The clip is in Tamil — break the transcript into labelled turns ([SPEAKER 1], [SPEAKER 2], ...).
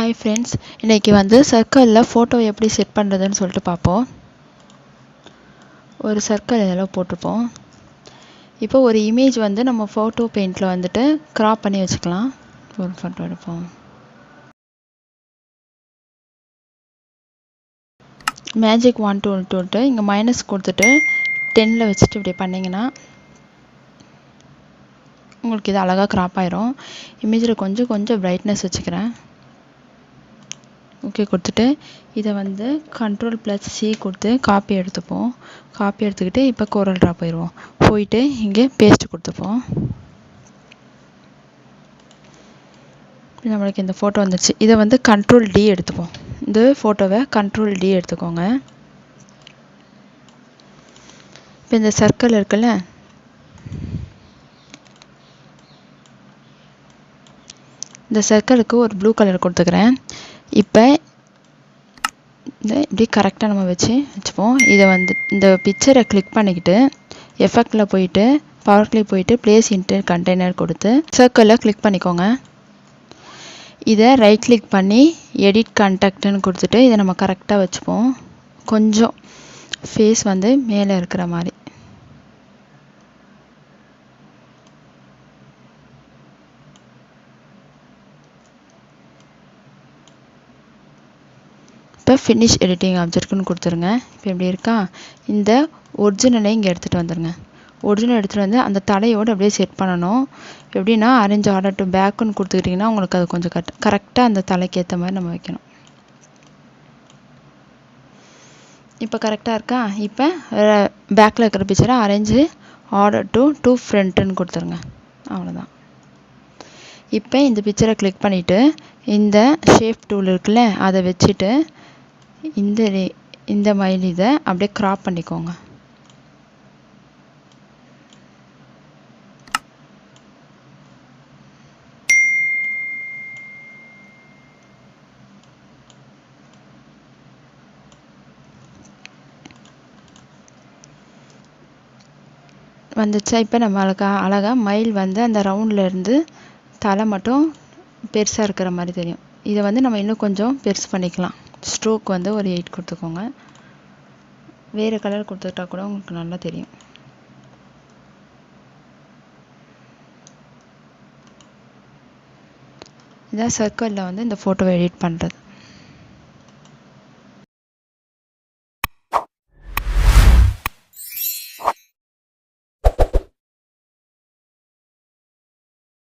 [SPEAKER 1] Hi friends, இன்னைக்கு வந்து சர்க்கிளில் ஃபோட்டோ எப்படி செட் பண்ணுறதுன்னு சொல்லிட்டு பார்ப்போம். ஒரு சர்க்கிள் இதெல்லாம் போட்டுப்போம். இப்போ ஒரு இமேஜ் வந்து நம்ம ஃபோட்டோ பெயிண்டில் வந்துட்டு க்ராப் பண்ணி வச்சுக்கலாம். ஒரு ஃபோட்டோ எடுப்போம். மேஜிக் 1 2 விட்டு இங்கே மைனஸ் கொடுத்துட்டு 10ல் வச்சுட்டு இப்படி பண்ணிங்கன்னா உங்களுக்கு இது அழகாக க்ராப் ஆயிரும். இமேஜில் கொஞ்சம் பிரைட்னஸ் வச்சுக்கிறேன். ஓகே கொடுத்துட்டு இதை வந்து Ctrl+C கொடுத்து காப்பி எடுத்துப்போம். காப்பி எடுத்துக்கிட்டு இப்போ Coreldraw போயிட்டு இங்கே பேஸ்ட் கொடுத்துப்போம். நம்மளுக்கு இந்த ஃபோட்டோ வந்துடுச்சு. இதை வந்து Ctrl+D எடுத்துப்போம். இந்த ஃபோட்டோவை Ctrl+D எடுத்துக்கோங்க. இப்போ இந்த சர்க்கிள் இருக்குல்ல, இந்த சர்க்கிளுக்கு ஒரு ப்ளூ கலர் கொடுத்துக்கிறேன். இப்போ இப்படி கரெக்டாக நம்ம வச்சுப்போம். இதை வந்து இந்த பிக்சரை கிளிக் பண்ணிக்கிட்டு எஃபெக்டில் போயிட்டு பவர்லேயே போயிட்டு பிளேஸ் இன்டர் கண்டெய்னர் கொடுத்து சர்க்கிளில் கிளிக் பண்ணிக்கோங்க. இதை ரைட் கிளிக் பண்ணி எடிட் கான்டாக்ட்னு கொடுத்துட்டு இதை நம்ம கரெக்டாக வச்சுப்போம். கொஞ்சம் ஃபேஸ் வந்து மேலே இருக்கிற மாதிரி. இப்போ ஃபினிஷ் எடிட்டிங் ஆப்ஜெக்ட்னு கொடுத்துருங்க. இப்போ எப்படி இருக்கா, இந்த ஒரிஜினலை இங்கே எடுத்துகிட்டு வந்துடுங்க. ஒரிஜினல் எடுத்துகிட்டு வந்து அந்த தலையோடு அப்படியே செட் பண்ணணும். எப்படின்னா அரேஞ்ச் ஆர்டர் டு பேக்குன்னு கொடுத்துக்கிட்டிங்கன்னா உங்களுக்கு அது கொஞ்சம் கரெக்டாக அந்த தலைக்கு ஏற்ற மாதிரி நம்ம வைக்கணும். இப்போ கரெக்டாக இருக்கா. இப்போ பேக்கில் இருக்கிற பிக்சரை அரேஞ்சு ஆர்டர் டு ஃப்ரண்ட்டுன்னு கொடுத்துருங்க. அவ்வளோதான். இப்போ இந்த பிக்சரை கிளிக் பண்ணிவிட்டு இந்த ஷேப் டூல் இருக்குல்ல, அதை வச்சுட்டு இந்த மாதிரி இதை அப்படியே க்ராப் பண்ணிக்கோங்க. வந்துச்சா. இப்போ நம்ம அழகாக மயில் வந்து அந்த ரவுண்டில் இருந்து தலை மட்டும் பெருசாக இருக்கிற மாதிரி தெரியும். இதை வந்து நம்ம இன்னும் கொஞ்சம் பெருசு பண்ணிக்கலாம். ஸ்ட்ரோக் வந்து ஒரு 8 கொடுத்துக்கோங்க. வேறு கலர் கொடுத்துட்டா கூட உங்களுக்கு நல்லா தெரியும். இதான் சர்க்கிளில் வந்து இந்த ஃபோட்டோவை எடிட் பண்ணுறது.